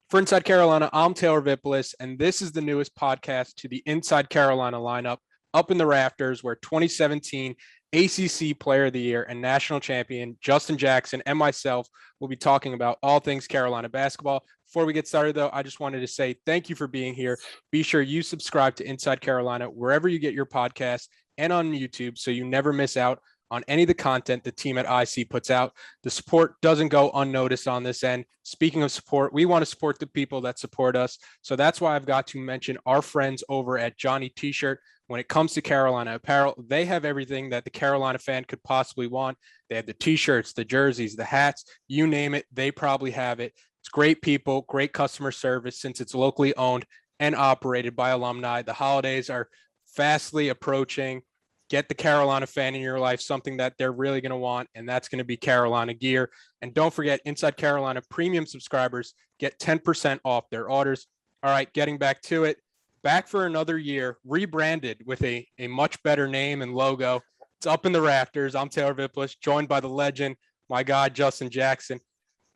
For Inside Carolina, I'm Taylor Vippolis, and this is the newest podcast to the Inside Carolina lineup, Up in the Rafters, where 2017 ACC Player of the Year and National Champion Justin Jackson and myself will be talking about all things Carolina basketball. Before we get started, though, I just wanted to say thank you for being here. Be sure you subscribe to Inside Carolina wherever you get your podcasts and on YouTube so you never miss out on any of the content the team at IC puts out. The support doesn't go unnoticed on this end. Speaking of support, we want to support the people that support us. So that's why I've got to mention our friends over at Johnny T-Shirt. When it comes to Carolina apparel, they have everything that the Carolina fan could possibly want. They have the T-shirts, the jerseys, the hats, you name it, they probably have it. It's great people, great customer service since it's locally owned and operated by alumni. The holidays are fastly approaching. Get the Carolina fan in your life, something that they're really going to want, and that's going to be Carolina gear. And don't forget, Inside Carolina premium subscribers get 10% off their orders. All right, getting back to it. Back for another year, rebranded with a much better name and logo. It's Up in the Rafters. I'm Taylor Vippolis, joined by the legend, my guy, Justin Jackson.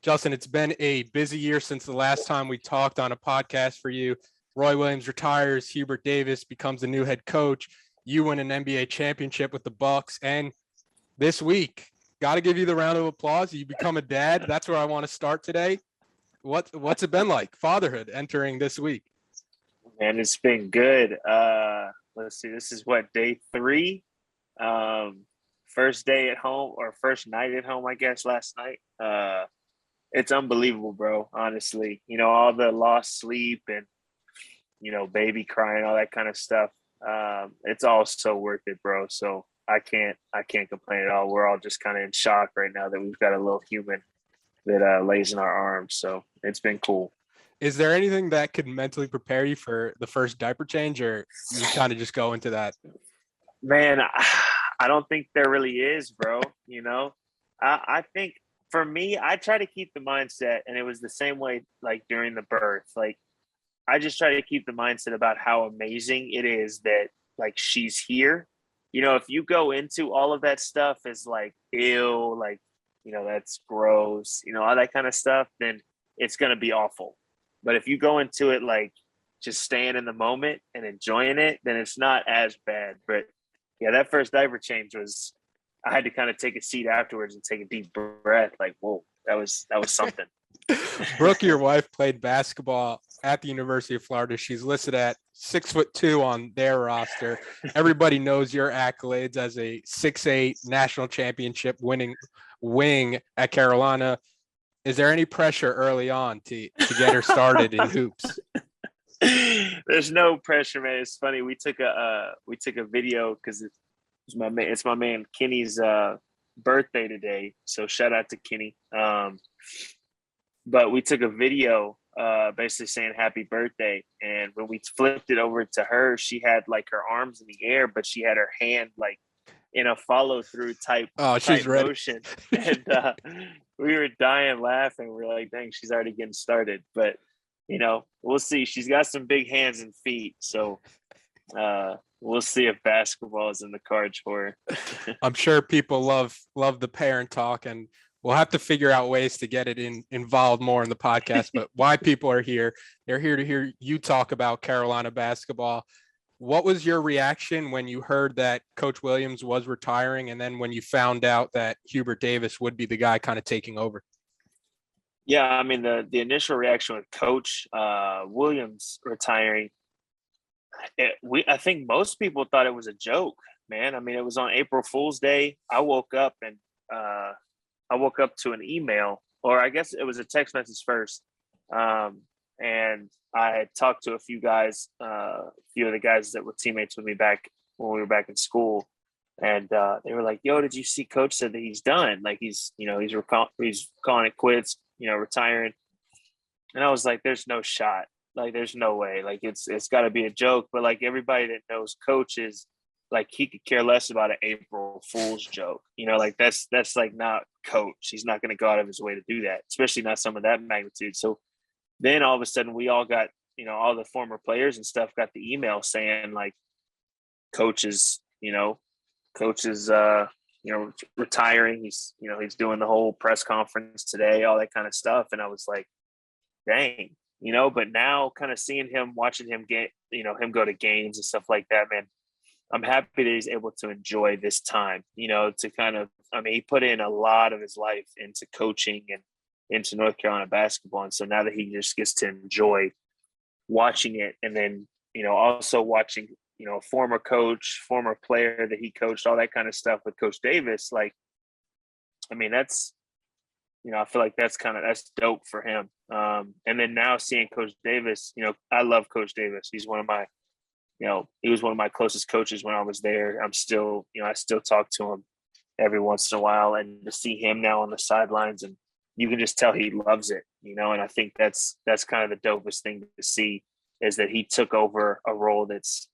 Justin, it's been a busy year since the last time we talked on a podcast for you. Roy Williams retires. Hubert Davis becomes the new head coach. You win an NBA championship with the Bucks, and this week, got to give you the round of applause. You become a dad. That's where I want to start today. What's it been like, fatherhood, entering this week? Man, it's been good. Let's see. This is day 3. First day at home, or first night at home, I guess, last night. It's unbelievable, bro. Honestly, all the lost sleep and baby crying, all that kind of stuff. It's all so worth it, bro. So I can't complain at all. We're all just kind of in shock right now that we've got a little human that lays in our arms. So it's been cool. Is there anything that could mentally prepare you for the first diaper change, or you kind of just go into that? Man, I don't think there really is, bro. I think for me, I try to keep the mindset, and it was the same way like during the birth. Like, I just try to keep the mindset about how amazing it is that like she's here. If you go into all of that stuff as like, ew, like, that's gross, all that kind of stuff, then it's going to be awful. But if you go into it like just staying in the moment and enjoying it, then it's not as bad. But yeah, that first diaper change I had to kind of take a seat afterwards and take a deep breath. Like, whoa, that was something. Brooke, your wife, played basketball at the University of Florida. She's listed at 6'2" on their roster. Everybody knows your accolades as a 6'8" national championship winning wing at Carolina. Is there any pressure early on to get her started in hoops? There's no pressure, man. It's funny. We took a video because it's my man Kenny's birthday today. So shout out to Kenny. But we took a video basically saying happy birthday. And when we flipped it over to her, she had like her arms in the air, but she had her hand like in a follow through type motion. And we were dying laughing. We're like, dang, she's already getting started. But, we'll see. She's got some big hands and feet. So we'll see if basketball is in the cards for her. I'm sure people love the parent talk, and we'll have to figure out ways to get it involved more in the podcast. But why people are here, they're here to hear you talk about Carolina basketball. What was your reaction when you heard that Coach Williams was retiring, and then when you found out that Hubert Davis would be the guy kind of taking over? Yeah, I mean, the initial reaction with Coach Williams retiring, I think most people thought it was a joke, man. I mean, it was on April Fool's Day. I woke up to an email, or I guess it was a text message first. And I had talked to a few guys, a few of the guys that were teammates with me back when we were back in school. And they were like, yo, did you see Coach said that he's done? Like he's calling it quits, retiring. And I was like, there's no shot. Like, there's no way. Like, it's got to be a joke. But like everybody that knows Coach is like, he could care less about an April Fool's joke. Like that's like not Coach. He's not going to go out of his way to do that, especially not some of that magnitude. So then all of a sudden we all got, all the former players and stuff got the email saying like, Coach is retiring. He's doing the whole press conference today, all that kind of stuff. And I was like, dang, but now kind of seeing him, watching him get, him go to games and stuff like that, man, I'm happy that he's able to enjoy this time, to kind of, he put in a lot of his life into coaching and into North Carolina basketball. And so now that he just gets to enjoy watching it, and then, also watching, a former coach, former player that he coached, all that kind of stuff with Coach Davis, like, that's, I feel like that's dope for him. And then now seeing Coach Davis, I love Coach Davis. He's one of my, he was one of my closest coaches when I was there. I'm still, I still talk to him every once in a while, and to see him now on the sidelines, and you can just tell he loves it, and I think that's kind of the dopest thing to see, is that he took over a role that's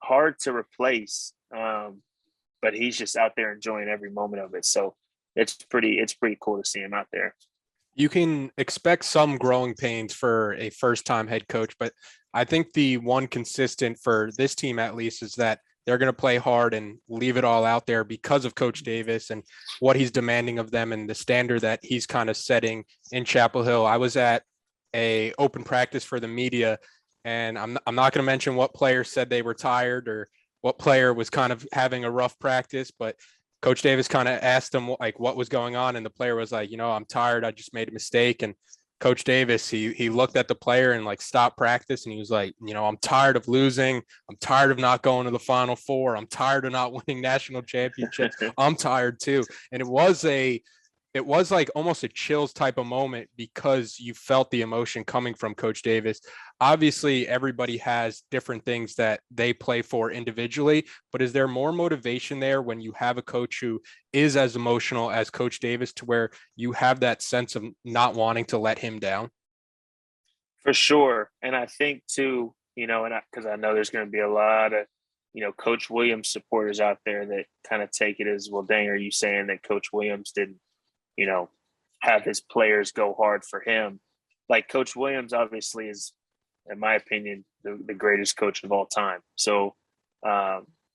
hard to replace. But he's just out there enjoying every moment of it. So it's pretty cool to see him out there. You can expect some growing pains for a first-time head coach, but I think the one consistent for this team, at least, is that they're going to play hard and leave it all out there because of Coach Davis and what he's demanding of them and the standard that he's kind of setting in Chapel Hill. I was at a open practice for the media, and I'm not going to mention what player said they were tired or what player was kind of having a rough practice, but Coach Davis kind of asked him like what was going on, and the player was like, I'm tired. I just made a mistake. And Coach Davis, he looked at the player and like stopped practice, and he was like, I'm tired of losing. I'm tired of not going to the Final Four. I'm tired of not winning national championships. I'm tired too. And it was like almost a chills type of moment, because you felt the emotion coming from Coach Davis. Obviously, everybody has different things that they play for individually, but is there more motivation there when you have a coach who is as emotional as Coach Davis, to where you have that sense of not wanting to let him down? For sure. And I think too, because I know there's going to be a lot of, Coach Williams supporters out there that kind of take it as, well, dang, are you saying that Coach Williams didn't, have his players go hard for him? Like, Coach Williams obviously is, in my opinion, the greatest coach of all time. So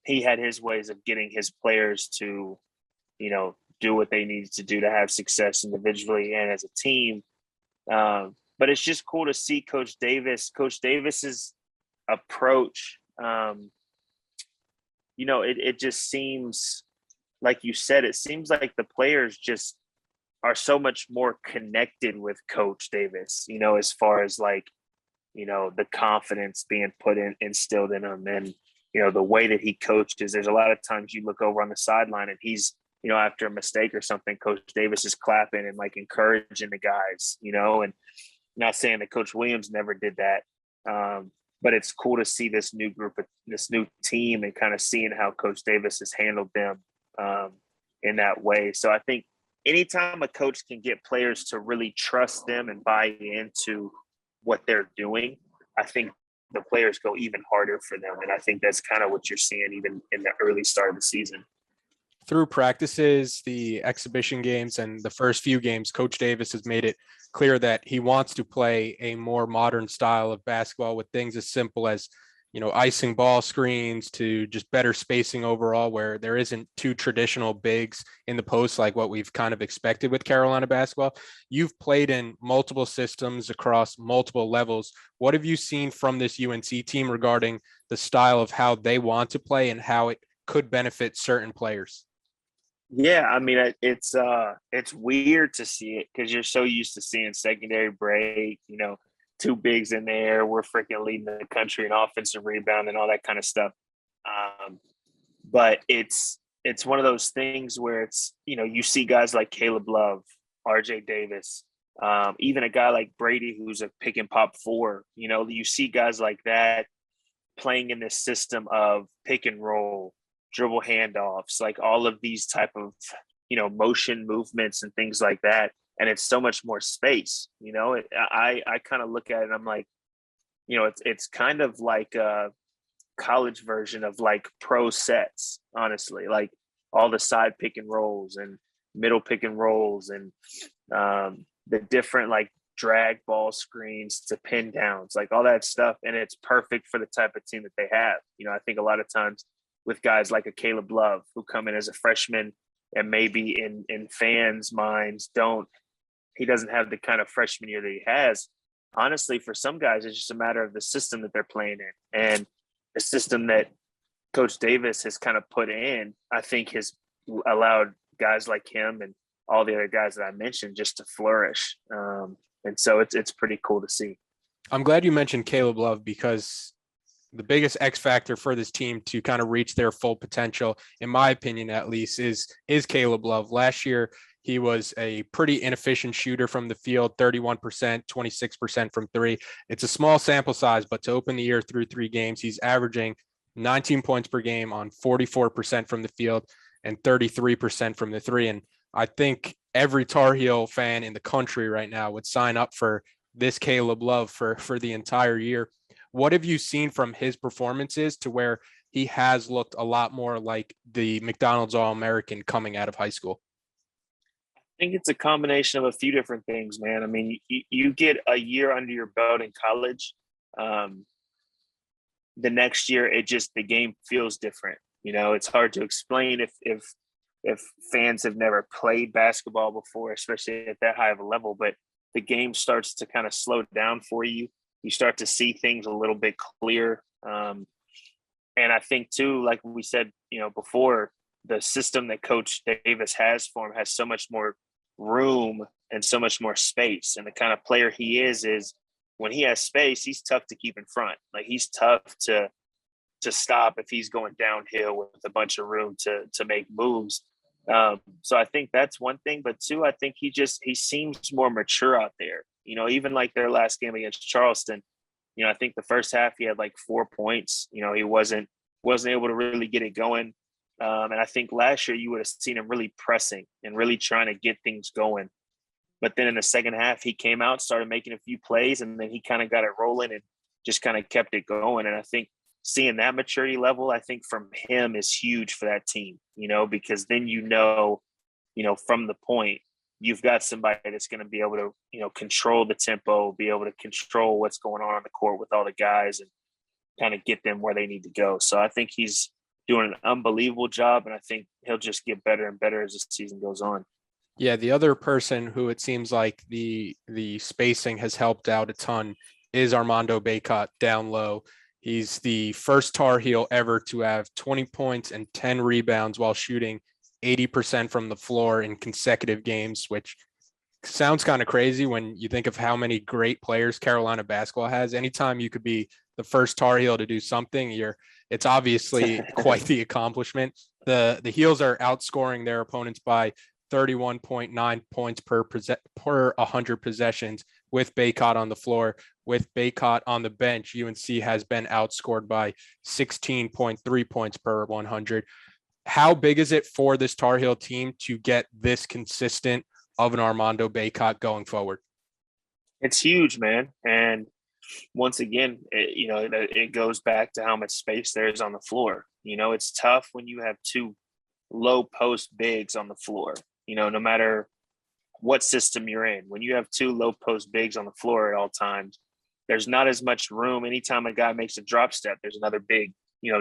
he had his ways of getting his players to, do what they needed to do to have success individually and as a team. But it's just cool to see Coach Davis's approach. It just seems, like you said, it seems like the players just are so much more connected with Coach Davis, as far as like, the confidence being instilled in him, and, the way that he coaches. There's a lot of times you look over on the sideline and he's, after a mistake or something, Coach Davis is clapping and like encouraging the guys, and not saying that Coach Williams never did that. But it's cool to see this new group, this new team, and kind of seeing how Coach Davis has handled them in that way. So I think anytime a coach can get players to really trust them and buy into what they're doing, I think the players go even harder for them. And I think that's kind of what you're seeing even in the early start of the season. Through practices, the exhibition games, and the first few games, Coach Davis has made it clear that he wants to play a more modern style of basketball, with things as simple as, icing ball screens to just better spacing overall, where there isn't two traditional bigs in the post like what we've kind of expected with Carolina basketball. You've played in multiple systems across multiple levels. What have you seen from this UNC team regarding the style of how they want to play and how it could benefit certain players? Yeah, it's weird to see it, because you're so used to seeing secondary break, two bigs in there. We're freaking leading the country in offensive rebound and all that kind of stuff. But it's one of those things where it's, you see guys like Caleb Love, RJ Davis, even a guy like Brady, who's a pick and pop four. You see guys like that playing in this system of pick and roll, dribble handoffs, like all of these type of, motion movements and things like that. And it's so much more space, I kind of look at it and I'm like, it's kind of like a college version of like pro sets, honestly, like all the side pick and rolls and middle pick and rolls and the different like drag ball screens to pin downs, like all that stuff. And it's perfect for the type of team that they have. I think a lot of times with guys like a Caleb Love, who come in as a freshman and maybe in fans' minds he doesn't have the kind of freshman year that he has. honestly, for some guys, it's just a matter of the system that they're playing in, and the system that Coach Davis has kind of put in, I think has allowed guys like him and all the other guys that I mentioned just to flourish. And so it's pretty cool to see. I'm glad you mentioned Caleb Love, because the biggest X factor for this team to kind of reach their full potential, in my opinion, at least, is Caleb Love. Last year, he was a pretty inefficient shooter from the field, 31%, 26% from three. It's a small sample size, but to open the year through 3 games, he's averaging 19 points per game on 44% from the field and 33% from the three. And I think every Tar Heel fan in the country right now would sign up for this Caleb Love for the entire year. What have you seen from his performances to where he has looked a lot more like the McDonald's All-American coming out of high school? I think it's a combination of a few different things, man. I mean, you get a year under your belt in college. The next year, the game feels different. You know, it's hard to explain if fans have never played basketball before, especially at that high of a level, but the game starts to kind of slow down for you. You start to see things a little bit clearer. And I think too, like we said, before, the system that Coach Davis has for him has so much more room and so much more space. And the kind of player he is when he has space, he's tough to keep in front. Like, he's tough to stop if he's going downhill with a bunch of room to make moves. So I think that's one thing, but two, I think he seems more mature out there. Even like their last game against Charleston, I think the first half he had like 4 points. He wasn't able to really get it going. And I think last year you would have seen him really pressing and really trying to get things going. But then in the second half, he came out, started making a few plays, and then he kind of got it rolling and just kind of kept it going. And I think seeing that maturity level, I think from him is huge for that team, because then, from the point, you've got somebody that's going to be able to, control the tempo, be able to control what's going on the court with all the guys and kind of get them where they need to go. So I think he's doing an unbelievable job, and I think he'll just get better and better as the season goes on. Yeah, the other person who it seems like the spacing has helped out a ton is Armando Bayco down low. He's the first Tar Heel ever to have 20 points and 10 rebounds while shooting 80% from the floor in consecutive games, which sounds kind of crazy when you think of how many great players Carolina basketball has. Anytime you could be the first Tar Heel to do something, it's obviously quite the accomplishment. The Heels are outscoring their opponents by 31.9 points per 100 possessions with Baycott on the floor. With Baycott on the bench, UNC has been outscored by 16.3 points per 100. How big is it for this Tar Heel team to get this consistent of an Armando Baycott going forward? It's huge, man. And once again, it goes back to how much space there is on the floor. It's tough when you have 2 low post bigs on the floor, no matter what system you're in. When you have 2 low post bigs on the floor at all times, there's not as much room. Anytime a guy makes a drop step, there's another big,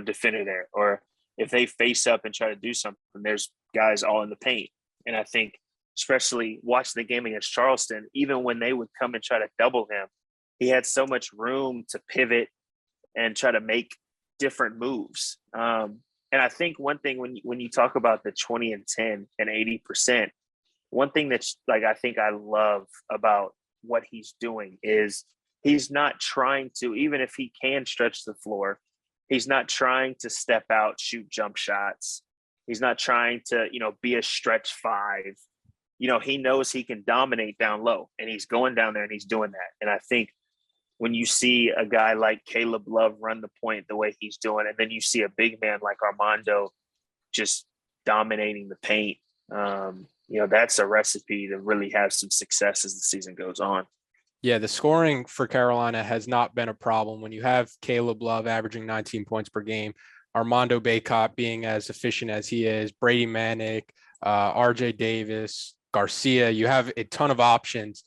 defender there. Or if they face up and try to do something, there's guys all in the paint. And I think, especially watching the game against Charleston, even when they would come and try to double him, he had so much room to pivot and try to make different moves. And I think one thing when you talk about the 20 and 10 and 80%, one thing that's like, I think I love about what he's doing is he's not trying to, even if he can stretch the floor, he's not trying to step out, shoot jump shots. He's not trying to, be a stretch 5. He knows he can dominate down low, and he's going down there and he's doing that. And I think when you see a guy like Caleb Love run the point the way he's doing, and then you see a big man like Armando just dominating the paint, that's a recipe to really have some success as the season goes on. Yeah, the scoring for Carolina has not been a problem. When you have Caleb Love averaging 19 points per game, Armando Baycott being as efficient as he is, Brady Manick, RJ Davis, Garcia, you have a ton of options.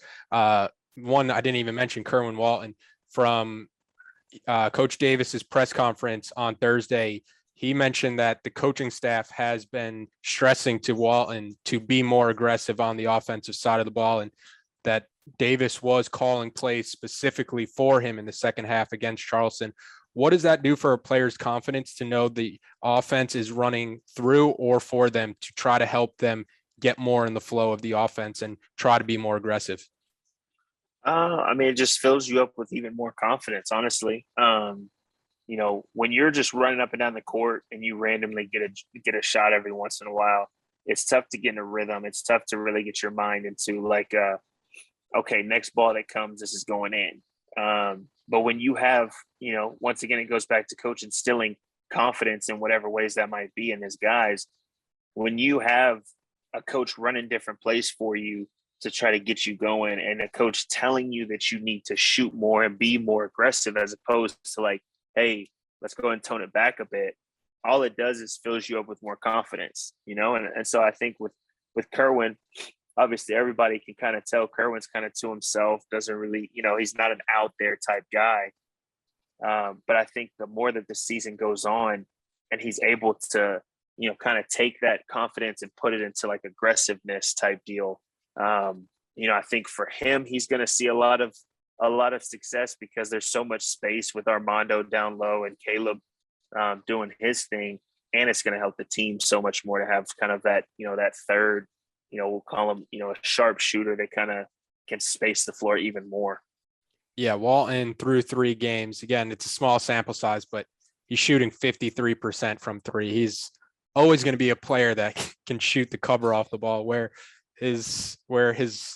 One I didn't even mention, Kerwin Walton, from Coach Davis's press conference on Thursday. He mentioned that the coaching staff has been stressing to Walton to be more aggressive on the offensive side of the ball, and that Davis was calling plays specifically for him in the second half against Charleston. What does that do for a player's confidence to know the offense is running through or for them to try to help them get more in the flow of the offense and try to be more aggressive? I mean, it just fills you up with even more confidence, honestly. When you're just running up and down the court and you randomly get a shot every once in a while, it's tough to get in a rhythm. It's tough to really get your mind into like, okay, next ball that comes, this is going in. But when you have, once again, it goes back to coach instilling confidence in whatever ways that might be in his guys. When you have a coach running different plays for you to try to get you going, and a coach telling you that you need to shoot more and be more aggressive, as opposed to like, hey, let's go and tone it back a bit. All it does is fills you up with more confidence, And so I think with Kerwin, obviously everybody can kind of tell Kerwin's kind of to himself, doesn't really, he's not an out there type guy. But I think the more that the season goes on and he's able to, kind of take that confidence and put it into like aggressiveness type deal, I think for him, he's going to see a lot of success because there's so much space with Armando down low and Caleb doing his thing. And it's going to help the team so much more to have kind of that, that third, we'll call him, a sharp shooter that kind of can space the floor even more. Yeah, Walton through 3 games. Again, it's a small sample size, but he's shooting 53% from 3. He's always going to be a player that can shoot the cover off the ball. Where his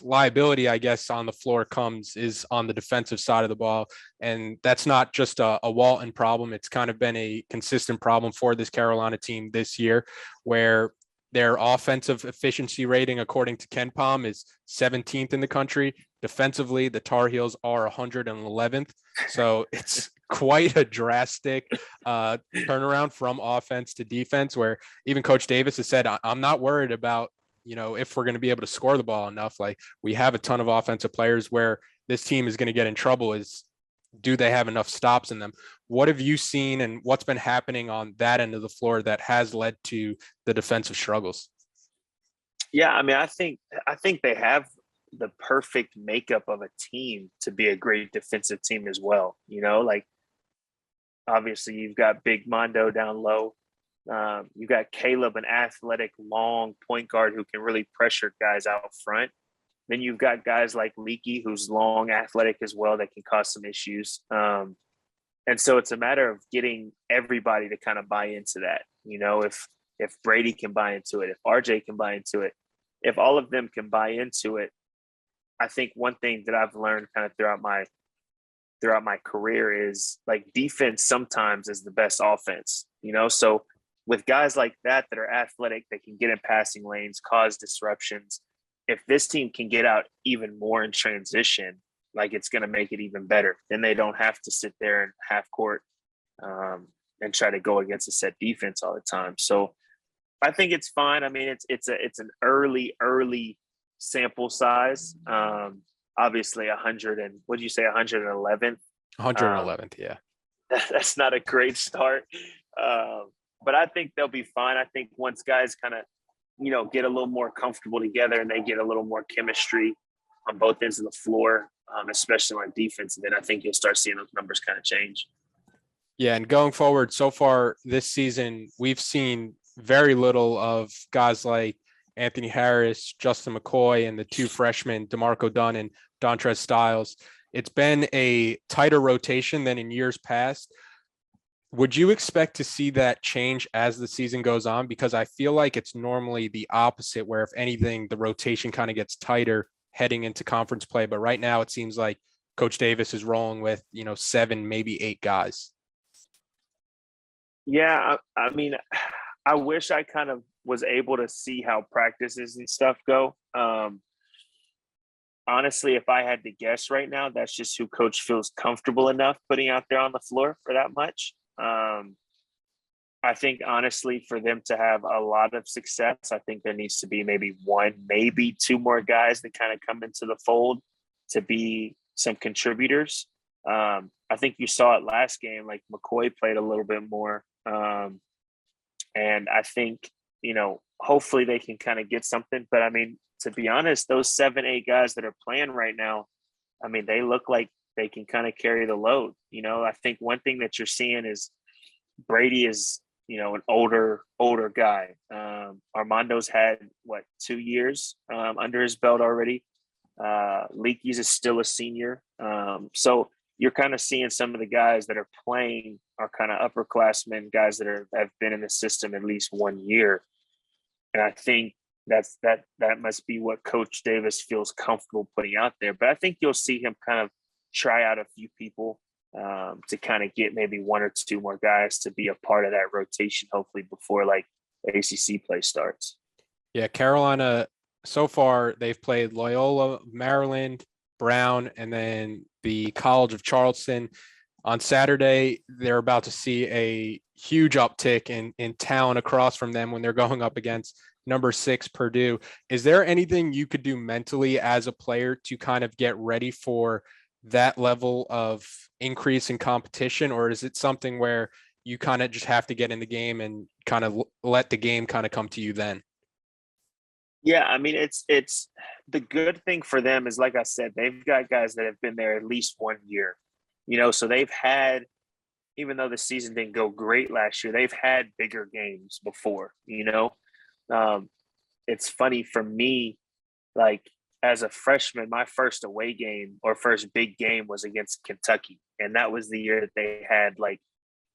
liability, I guess, on the floor comes is on the defensive side of the ball. And that's not just a Walton problem. It's kind of been a consistent problem for this Carolina team this year, where their offensive efficiency rating, according to KenPom, is 17th in the country. Defensively, the Tar Heels are 111th. So it's quite a drastic turnaround from offense to defense, where even Coach Davis has said, I'm not worried about, if we're going to be able to score the ball enough. Like, we have a ton of offensive players. Where this team is going to get in trouble is, do they have enough stops in them? What have you seen and what's been happening on that end of the floor that has led to the defensive struggles? Yeah, I mean, I think they have the perfect makeup of a team to be a great defensive team as well. Like, obviously you've got Big Mondo down low. You got Caleb, an athletic, long point guard who can really pressure guys out front. Then you've got guys like Leaky, who's long, athletic as well, that can cause some issues. And so it's a matter of getting everybody to kind of buy into that. If Brady can buy into it, if RJ can buy into it, if all of them can buy into it, I think one thing that I've learned kind of throughout my career is like defense sometimes is the best offense. So with guys like that are athletic, they can get in passing lanes, cause disruptions. If this team can get out even more in transition, like, it's going to make it even better. Then they don't have to sit there in half court and try to go against a set defense all the time. So I think it's fine. I mean, it's an early sample size. Obviously 100 and what did you say, 111th? 111th, yeah. That's not a great start. But I think they'll be fine. I think once guys kind of, get a little more comfortable together and they get a little more chemistry on both ends of the floor, especially on defense, then I think you'll start seeing those numbers kind of change. Yeah, and going forward, so far this season, we've seen very little of guys like Anthony Harris, Justin McCoy, and the 2 freshmen, DeMarco Dunn and Dontrez Styles. It's been a tighter rotation than in years past. Would you expect to see that change as the season goes on? Because I feel like it's normally the opposite, where if anything, the rotation kind of gets tighter heading into conference play. But right now it seems like Coach Davis is rolling with, 7, maybe 8 guys. Yeah, I mean, I wish I kind of was able to see how practices and stuff go. Honestly, if I had to guess right now, that's just who coach feels comfortable enough putting out there on the floor for that much. I think, honestly, for them to have a lot of success, I think there needs to be maybe 1, maybe 2 more guys that kind of come into the fold to be some contributors. I think you saw it last game, like McCoy played a little bit more. And I think, hopefully they can kind of get something. But I mean, to be honest, those 7, 8 guys that are playing right now, I mean, they look like they can kind of carry the load. I think one thing that you're seeing is Brady is, an older guy. Armando's had 2 years under his belt already. Leakey's is still a senior. So you're kind of seeing some of the guys that are playing are kind of upperclassmen, guys that have been in the system at least 1 year. And I think that must be what Coach Davis feels comfortable putting out there. But I think you'll see him kind of try out a few people to kind of get maybe 1 or 2 more guys to be a part of that rotation, hopefully before ACC play starts. Yeah, Carolina, so far they've played Loyola, Maryland, Brown, and then the College of Charleston. On Saturday, they're about to see a huge uptick in talent across from them when they're going up against number 6 Purdue. Is there anything you could do mentally as a player to kind of get ready for that level of increase in competition, or is it something where you kind of just have to get in the game and kind of let the game kind of come to you then? Yeah, I mean, it's the good thing for them is, like I said, they've got guys that have been there at least 1 year, so they've had, even though the season didn't go great last year, they've had bigger games before. It's funny for me, as a freshman, my first away game or first big game was against Kentucky. And that was the year that they had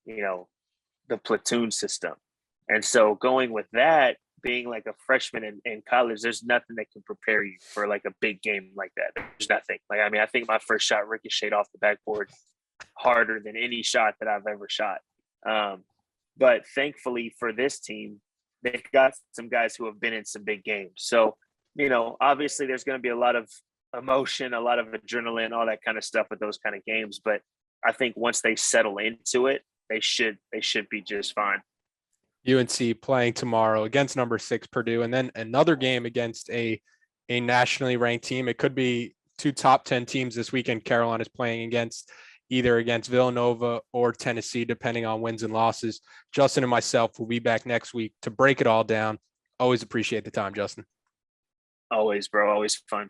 the platoon system. And so going with that, being like a freshman in college, there's nothing that can prepare you for a big game like that. There's nothing. I think my first shot ricocheted off the backboard harder than any shot that I've ever shot. But thankfully for this team, they've got some guys who have been in some big games. So, obviously there's going to be a lot of emotion, a lot of adrenaline, all that kind of stuff with those kind of games. But I think once they settle into it, they should be just fine. UNC playing tomorrow against number 6 Purdue, and then another game against a nationally ranked team. It could be 2 top 10 teams this weekend. Carolina's playing either against Villanova or Tennessee, depending on wins and losses. Justin and myself will be back next week to break it all down. Always appreciate the time, Justin. Always, bro. Always fun.